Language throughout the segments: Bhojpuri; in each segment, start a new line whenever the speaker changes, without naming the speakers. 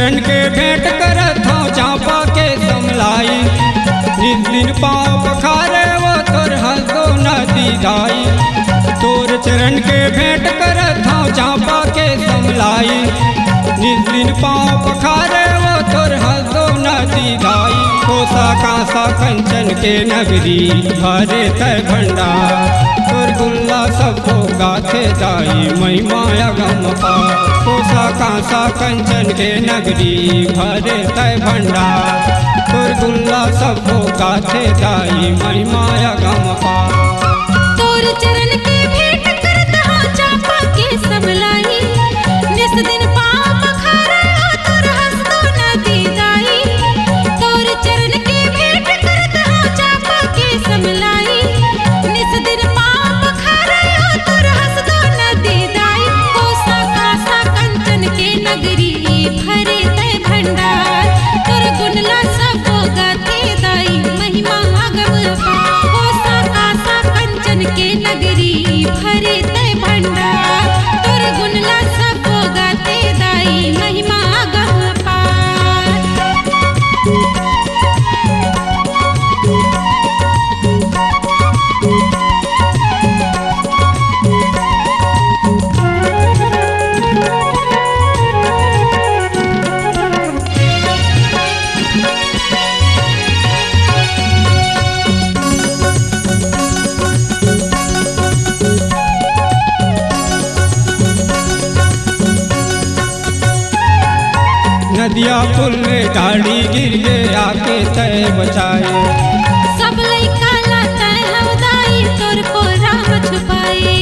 चरण के भेंट करत हूँ चांपा के समलाई। नित दिन पाँव पखारे वो तोर हंसो नदी दाई। तोर चरण के भेंट करत हूँ चांपा के समलाई। नित दिन पाँव पखारे वो तोर हंसो नदी दाई। कोसा कांसा कंचन के नगरी भरे तय भंडार। तोर गुल्ला सबको गाथे दाई महिमा अगम पार। कोसा कांसा कंचन के नगरी भरे तय भंडार। तोर गुल्ला सबको गाथे दाई महिमा अगम पार।
तोर चरण के भेंट करत हूँ चांपा के समलाई। निस दिन पाँव पखारे हो तोर हंसो नदी दाई। तोर चरण के भेंट करत हूँ चांपा के समलाई। निस दिन पाँव पखारे हो तोर हंसो नदी दाई। कोसा कांसा कंचन के नगरी भरे तय भंडार। तोर गुणला सबो गाथे दाई महिमा अगम पार। कोसा कांसा कंचन के नगरी भरे तय भंडार। तोर गुणला सबो गाथे दाई महिमा अगम पार।
नदिया पुल में गाड़ी गिर गए आके तय बचाए।
सब लइका लाता हवदाई तोर को राम छुपाए।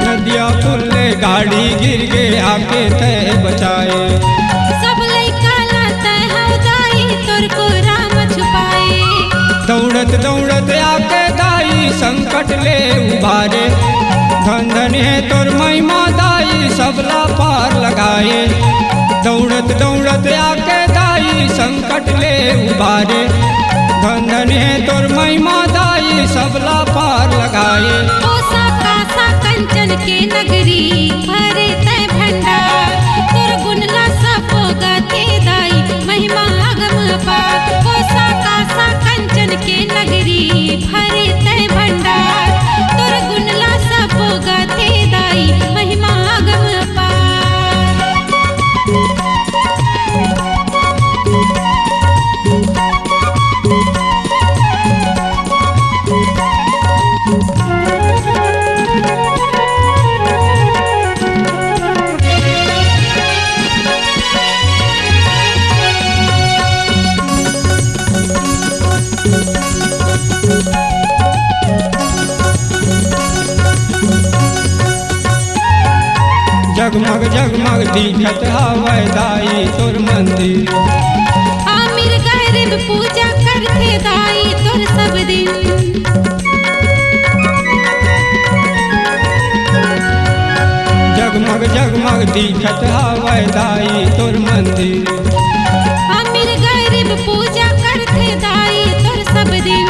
नदिया पुल में गाड़ी गिर गए आके तय बचाए।
सब लइका लाता हवदाई तोर को राम छुपाए।
दौड़त दौड़त आके दाई संकट ले उबारे। धन धन है तोर महिमा दाई सबला पार लगाए। दौड़त दौड़त आके दाई संकट ले उबारे। धन धन है तोर महिमा दाई सबला पार लगाए।
कोसा कांसा कंचन के नगरी भरे तय भंडार। तोर गुणला सबो गाथे दाई महिमा अगम पार। कोसा कांसा कंचन के नगरी भरे तय भंडार। तोर गुणला सबो गाथे दाई महिमा अगम पार।
जगमग जगमग दिखत हवै दाई तोर मंदिर।
आमिर गरीब पूजा करते दाई तोर सब दिन।
जगमग जगमग दिखत हवै दाई तोर मंदिर।
आमिर गरीब पूजा करते दाई तोर सब दिन।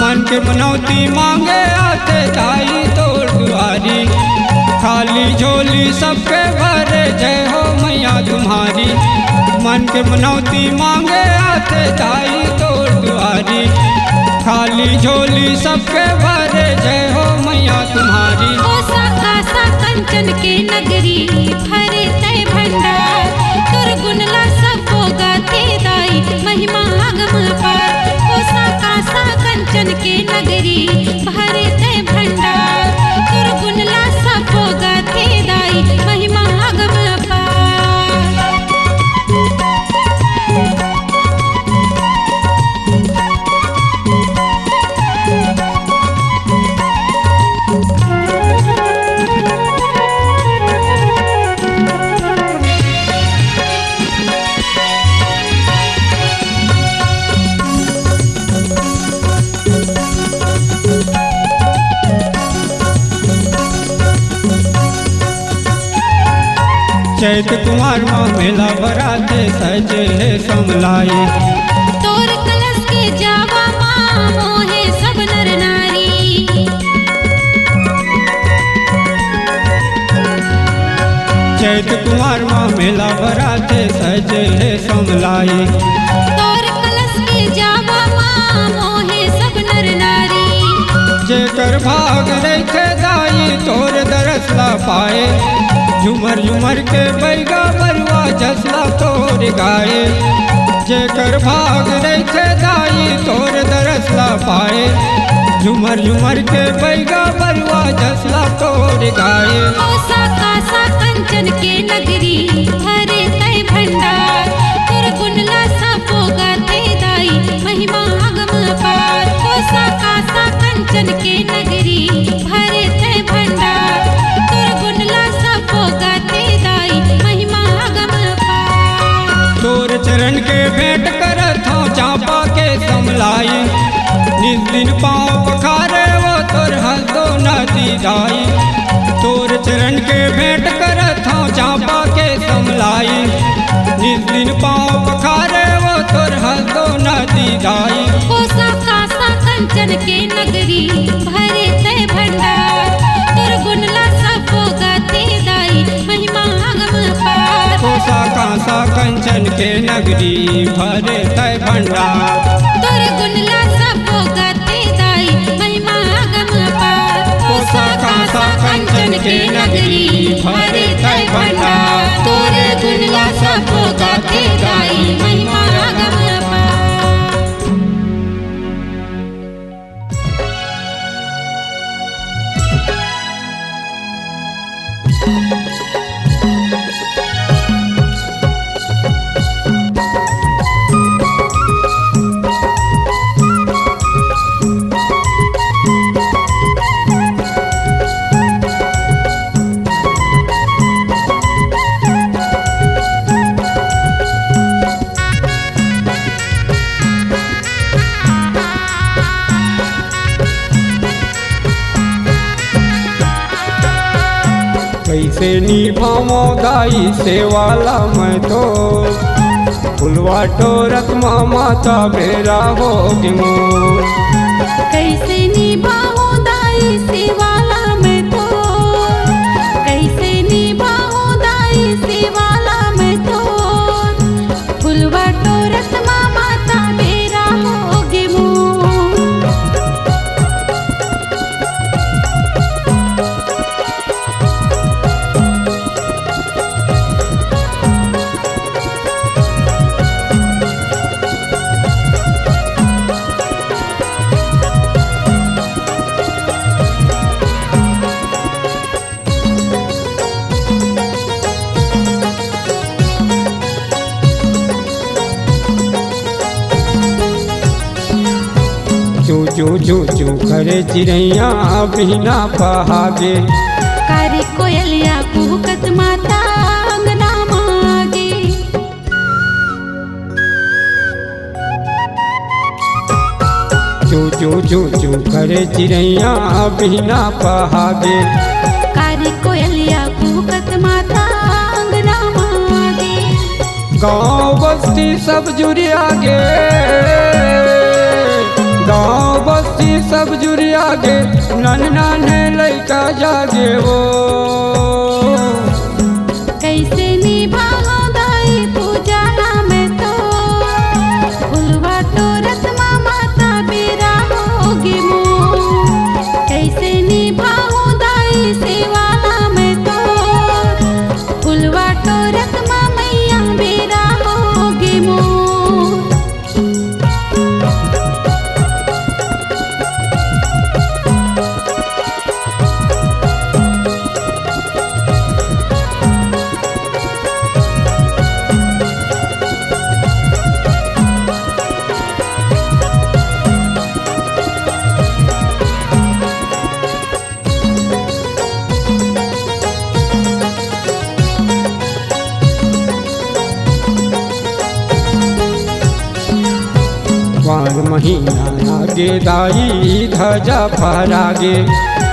मन के मनौती मांगे आते दाई तोर दुआरी। खाली झोली सबके भरे जय हो मैया तुम्हारी। मन के मनौती मांगे आते दाई तोर दुआरी। खाली झोली सबके भरे जय हो मैया तुम्हारी।
कोसा कांसा कंचन के नगरी भरे तय भंडार। तोर गुणला सबो गाथे दाई महिमा अगम पार। कोसा कांसा कंचन के नगरी भरे तय भंडार। तोर गुणला सबो गाथे दाई महिमा अगम पार।
चैत कुमार माँ मेला बराते सजे है समलाई।
तोर कलश के जावा माँ मोहे सब नर नारी।
चैत कुमार माँ मेला बराते सजे है समलाई।
तोर कलश के जावा माँ मोहे सब नर नारी।
जेकर भाग रखे दाई तोर दरसला पाए। झुमर झुमर के बैगा बरुआ जसला तोर गाए। जेकर भाग रखे दाई तोर दरसला पाए। झुमर झुमर के बैगा बरुआ जसला तोर गाए।
कोसा कासा कंचन के नगरी भरे तय भंडार। तोर गुणला सापो गाते दाई महिमा अगम अपार। कोसा कासा कंचन के नगरी भरे तय भंडार। तोर गुणला सापो गाते दाई महिमा अगम अपार।
तोर चरण के भेंट करत हूँ चांपा के समलाई। निज दिन पाँव पखारे वो तोर हंसो नदी दाई। तोर चरण के भेंट करत हूँ चांपा के समलाई। निज दिन पाँव पखारे वो तोर हंसो नदी दाई।
कोसा कासा कंचन के नगरी भरे तय भंडार। तोर गुणला सबो गाते दाई महिमा अगम अपार।
कोसा कासा कंचन के नगरी भरे तय भंडार।
तोर गुणला सबो गाते दाई महिमा अगम अपार।
कोसा कासा कंचन के नगरी भरे तय भंडार।
तोर गुणला सबो गाते दाई महिमा अगम अपार।
कैसे निभावो दाई सेवाला मैं तो। फुलवा टोरत माता मेरा होगी मोर।
कैसे निभाऊं दाई सेवाला मैं तो। कैसे निभाऊं दाई सेवाला मैं तो। फुलवा टोरत माता मेरा होगी मोर।
चू चू चू चू करे चिड़ैया बिना पहागे।
कारी कोयलिया कुहकत माता अंगना मागे।
चू चू चू चू करे चिड़ैया बिना पहागे।
कारी कोयलिया कुहकत माता अंगना मागे।
गाँव बस्ती सब जुड़िया गे। गाँव बस्ती सब जुड़िया गे। नन नाने लैका जागे वो।
कैसे निभाऊं दाई पूजाला मैं तो। फुलवा टोरत माता बेरा होगी मोर। कैसे निभाऊं दाई सेवाला मैं तो। फुलवा टोरत मैया बेरा होगी मोर।
वार महीना आगे दाई ध्वजा फहरागे।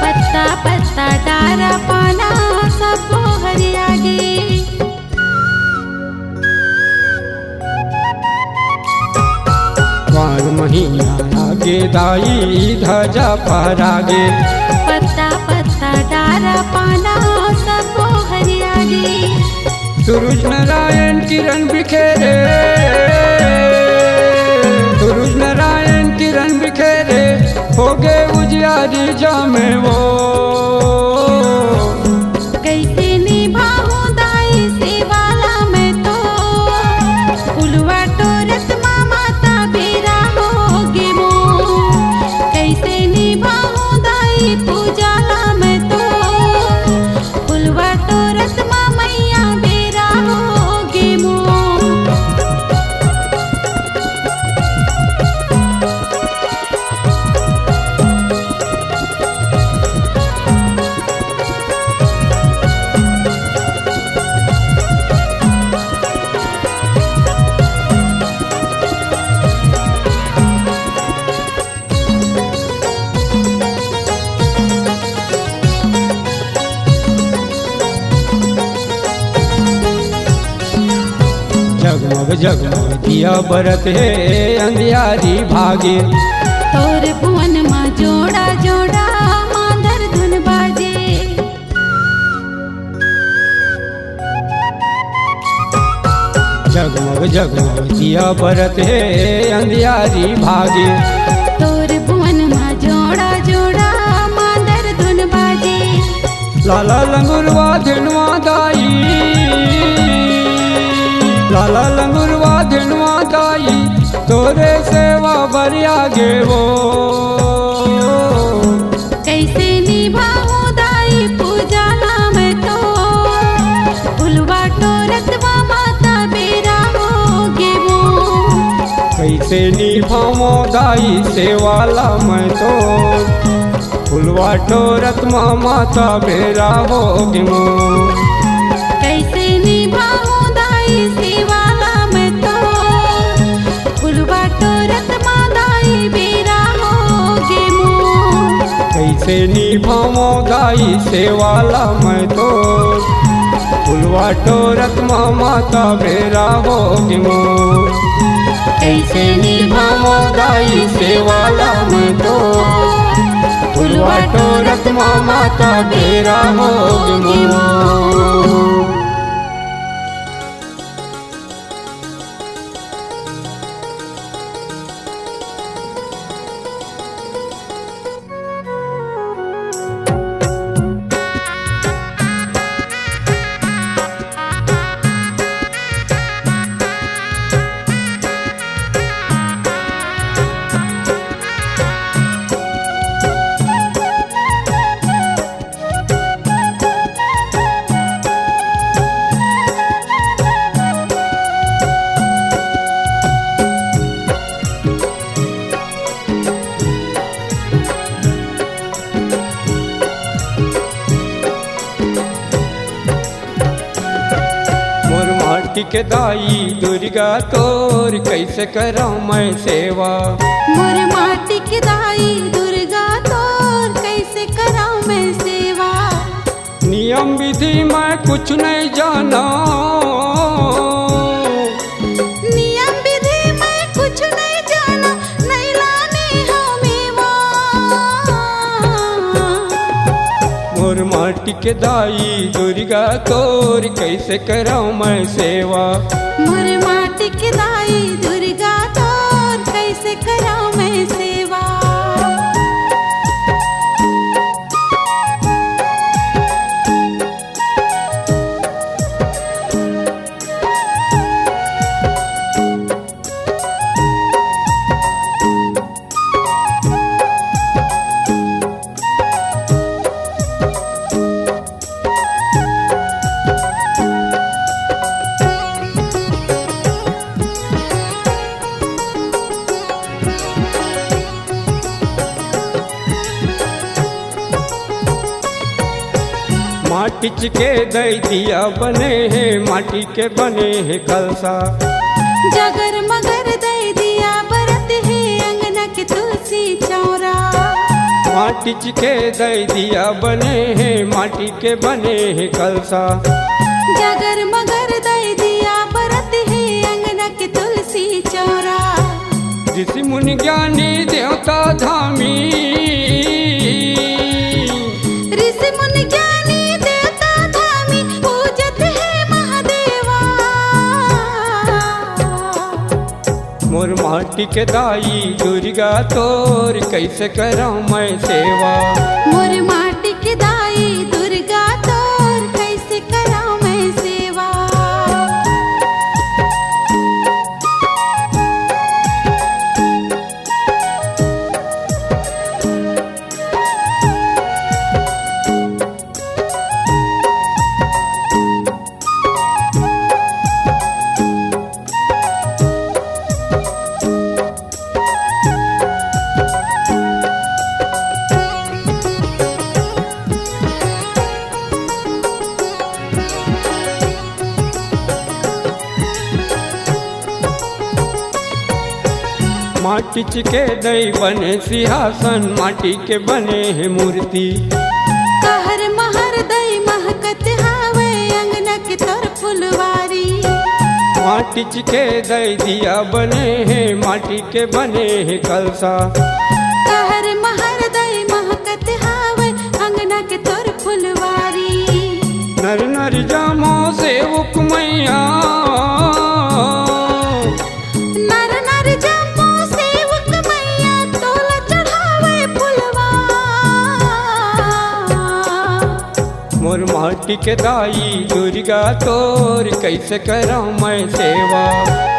पत्ता पत्ता डारा पाना सबो हरियागे।
वार महीना आगे दाई ध्वजा फहरागे।
पत्ता पत्ता डारा पाना सबो हरियागे।
सूरज नारायण किरण बिखेरे, सूरज नारायण किरण बिखेरे, हो गए उजियारी जामे वो।
कैसे निभाऊं दाई सेवाला मैं तो, फुलवा टोरत माता बेरा होगे मो। कैसे निभाऊं दाई पूजाला मैं तो, फुलवा टोरत मैया बेरा होगे मो।
जगमग जगमग दिया बरत है अंधियारी भागे,
तोर भुवन माँ जोड़ा जोड़ा मांधर धुन बाजे।
जगमग जगमग दिया बरत है अंधियारी भागे,
तोर भुवन माँ जोड़ा जोड़ा मांधर धुन बाजे।
लाला लंगुरवा धिनवा दाई, लाला लंगुरवा धिनवा दाई, तोरे सेवा बरिया गे वो।
कैसे निभाऊं दाई पूजाला मैं तो, फुलवा टोरत माता बेरा होगे मो।
कैसे निभावो दाई सेवाला मैं तो, फुलवा टोरत माता बेरा होगे मो।
कैसे निभाऊं दाई सेवाला मैं तो, फुलवा टोरत दाई बेरा होगे मो।
कैसे निभावो दाई सेवाला मैं तो, फुलवा टोरत माता बेरा होगे मो। कैसे निभावो दाई सेवाला मैं तो, फुलवा टोरत माता बेरा होगे मो। माटी के दाई दुर्गा तोर कैसे करा मैं सेवा।
मोर माटी के दाई दुर्गा तोर कैसे करा मैं सेवा।
नियम विधि मैं कुछ नहीं जाना,
नियम विधि मैं कुछ नहीं जाना, नहीं लाने हमें
मोर माटी के दाई दुर्गा तोर कैसे करा मैं सेवा।
मोर माटी के दाई दुर्गा तोर कैसे करा मैं सेवा।
माटी के दई दिया बने हैं, माटी के बने हैं कलसा।
जगर मगर दई दिया बरत है, अंगना के तुलसी चौरा।
माटी के दई दिया बने हैं, माटी के बने हैं कलसा।
जगर मगर दई दिया बरत है, अंगना के तुलसी चौरा।
ऋषि मुनि ज्ञानी देवता धामी,
ऋषि मुनि ज्ञानी देवता धामी, पूजत है महादेव
माटी के दाई दुर्गा तोर कैसे कराऊं मैं सेवा।
मोर माटी के दाई दुर्गा तोर कैसे कराऊं मैं सेवा।
माटी के दई बने सिंहासन, माटी के बने हैं मूर्ति।
कहर महर दई महकत हावे अंगना के तोर फुलवारी।
माटी के दई दिया बने हैं, माटी के बने हैं कलसा।
कहर महर दई महकत हावे अंगना के तोर फुलवारी।
नर नर जामो से मैया,
नर नर जामो सेवक मैया तोला चढ़ावे फुलवा।
मोर माटी के दाई दुर्गा तोर कैसे कराऊं मैं सेवा।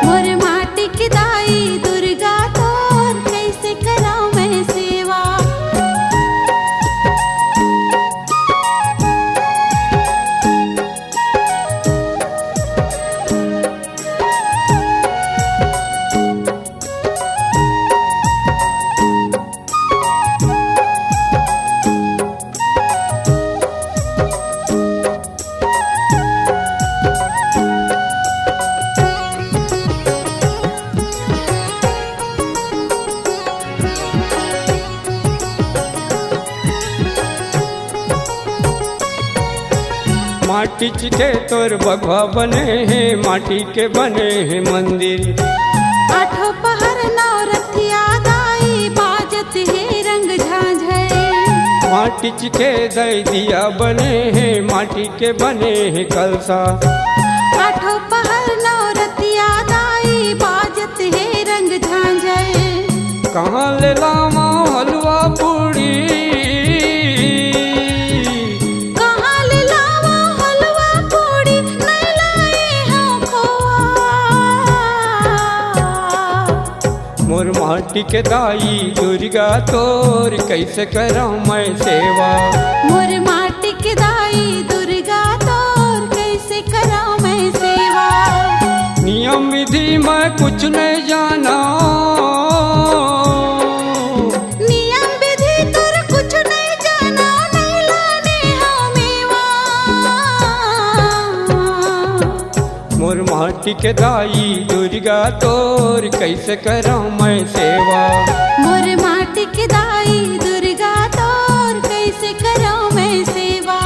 मोर माटी के दाई दुर्गा तोर कैसे कराऊं मैं सेवा।
माटी के तोर बघवा बने हैं, माटी के बने हैं मंदिर।
आठों पहर नौरथिया दाई बाजत है रंग झांझर।
माटी के दई दिया बने हैं, माटी के बने हैं कलसा।
आठों पहर नौरथिया दाई बाजत है रंग झांझर।
कहाँ ले लावा हलवा पूड़ी, मोर माटी के दाई दुर्गा तोर कैसे कराऊं मैं सेवा।
मोर माटी के दाई दुर्गा तोर कैसे कराऊं मैं सेवा।
नियम विधि मैं कुछ नहीं जाना,
नियम विधि तोर कुछ नहीं जाना, नहीं लाने हाँ मेवा।
मोर माटी के दाई दुर्गा तोर कैसे कराऊं मैं सेवा।
मोर माटी के दाई दुर्गा तोर कैसे कराऊं मैं सेवा।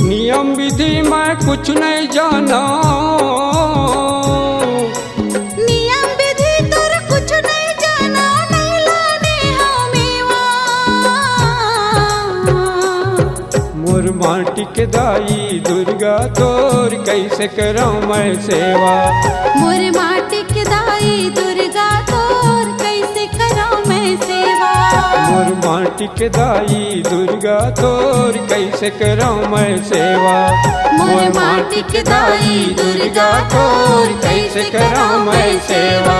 नियम विधि मैं कुछ नहीं जाना,
नियम विधि तोर कुछ नहीं जाना, नहीं लाने हाँ मेवा।
मोर माटी के दाई दुर्गा तोर कैसे कराऊं मैं सेवा।
मोर माटी के दाई दुर्गा तोर कैसे कराऊं मैं सेवा।
मोर माटी के दाई दुर्गा तोर कैसे कराऊं मैं सेवा।
मोर माटी के दाई दुर्गा तोर कैसे कराऊं मैं सेवा।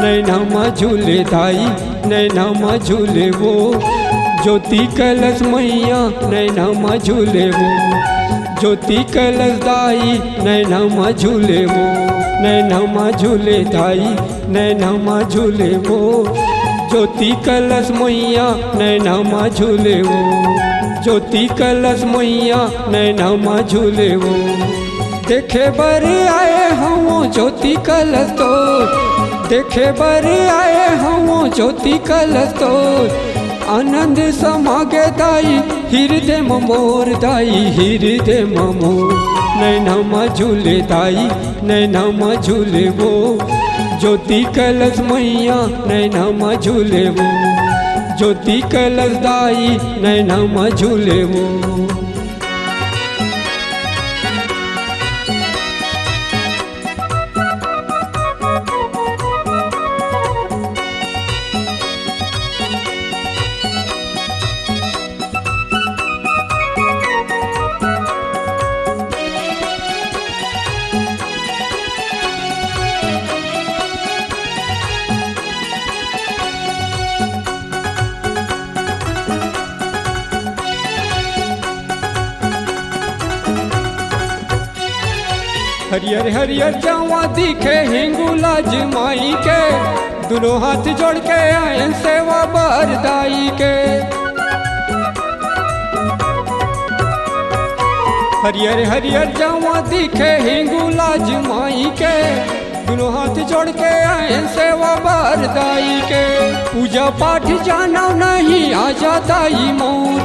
नैना झूले दाई नैना झूले वो, ज्योति कलश मैया नैना झूले वो। ज्योति कलश दाई नैना झूले वो, नैना झूले दाई नैना झूले वो। ज्योति कलश मैया नैना झूले वो, ज्योति कलश मैया नैना झूले वो।
देखे बर आए हम ज्योति कलश तोर, देखे बर आए हम ज्योति कलश तोर। आनंद समागे दाई हृदय मोर दाई हृदय मोर। नैना झूले दाई नैना झूले वो ज्योति कलश मैया नैना झूले वो ज्योति कलश दाई नैना झूले वो। हरियर हरियर जावा दिखे हिंगुला जमाई के, दोनों हाथ जोड़ के आए सेवा बरदाई के। हरियर हरियर जावा दिखे हिंगुला जमाई के, दोनों हाथ जोड़ के आए सेवा बरदाई के। पूजा पाठ जाना नहीं आ जाताई मोर,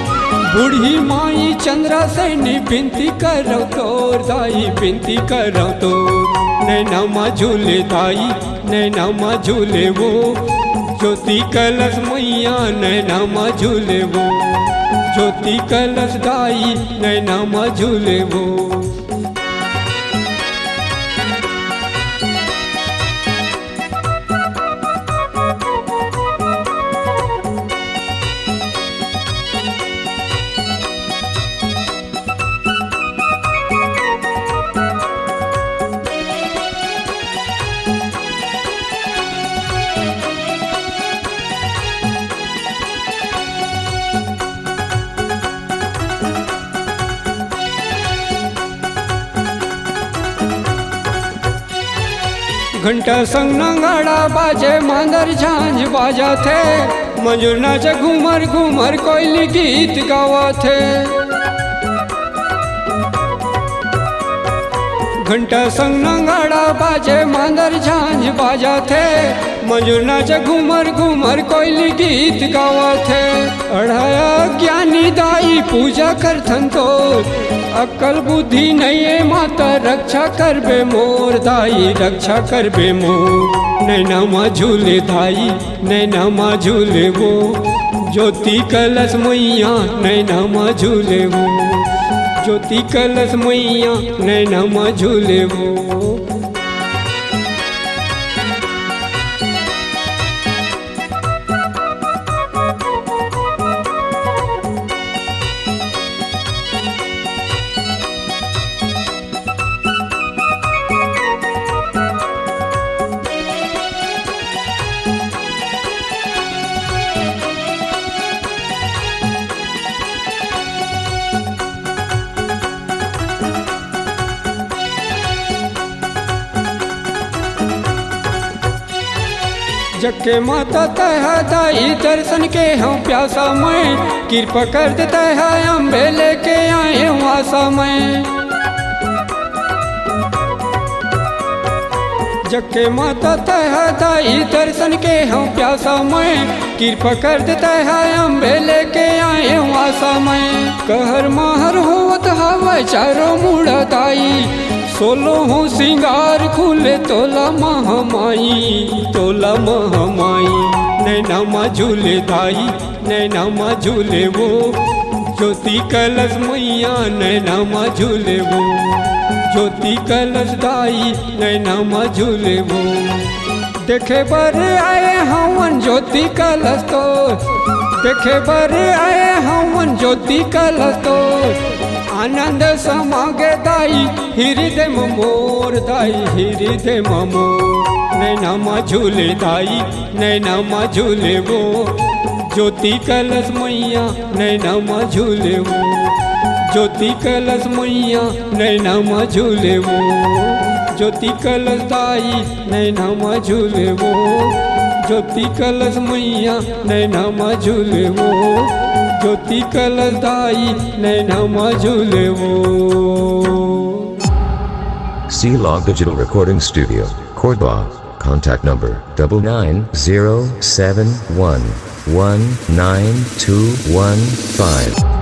बूढ़ी माई चंद्रा सैनी बिनती करो तोर दाई बिनती करो तोर। नैना झूले दाई नैना झूले वो ज्योति कलश मैया नैना झूले वो ज्योति कलश दाई नैना झूले वो। घंटा संग नगाड़ा बाजे मांदर झांझ बाजा थे, मंजूर नाचे घूमर घूमर कोयली गीत गावा थे। घंटा संग नगाड़ा बाजे मांदर झांझ बाजा थे, मंजूर नाचे घूमर घूमर कोयली गीत गावा थे। अढ़ाया ज्ञानी दाई पूजा करथन तोर, अक्ल बुद्धि नहीं है माता रक्षा करबे मोर दाई रक्षा करबे मोर। नैना झूले दाई नैना झूले वो ज्योति कलश मैया नैना झूले वो ज्योति कलश मैया नैना झूले वो। जके माता तह दाई दर्शन के हम प्यासा मैं, कृपा कर देता है अम्बे लेके आए आशा मैं। जके माता तह दाई दर्शन के हम प्यासा मैं, कृपा कर देता है अम्बे लेके आए आशा मैं। कहर महर होवत हवा चारों मुड़ा दाई, सोलो हो सिंगार खुले तोला महामाई तोला महामाई। नैना झूले दाई नैना झूले वो ज्योति कलश मैया नैना झूले वो ज्योति कलश दाई नैना झूले वो। देखे बर आए हवन ज्योति कलश तोर, देखे बर आए हवन ज्योति कलश तोर। आनंद समागे दाई हृदय मोर दाई हृदय मोर। नैना झूले दाई नैना झूले वो ज्योति कलश मैया नैना झूले वो ज्योति कलश मैया नैना झूले वो ज्योति कलश दाई नैना झूले वो ज्योति कलश मैया नैना झूले वो ज्योति कलश दाई नैना झूले वो।
C Log Digital Recording Studio, Cordoba. Contact number 99071192115.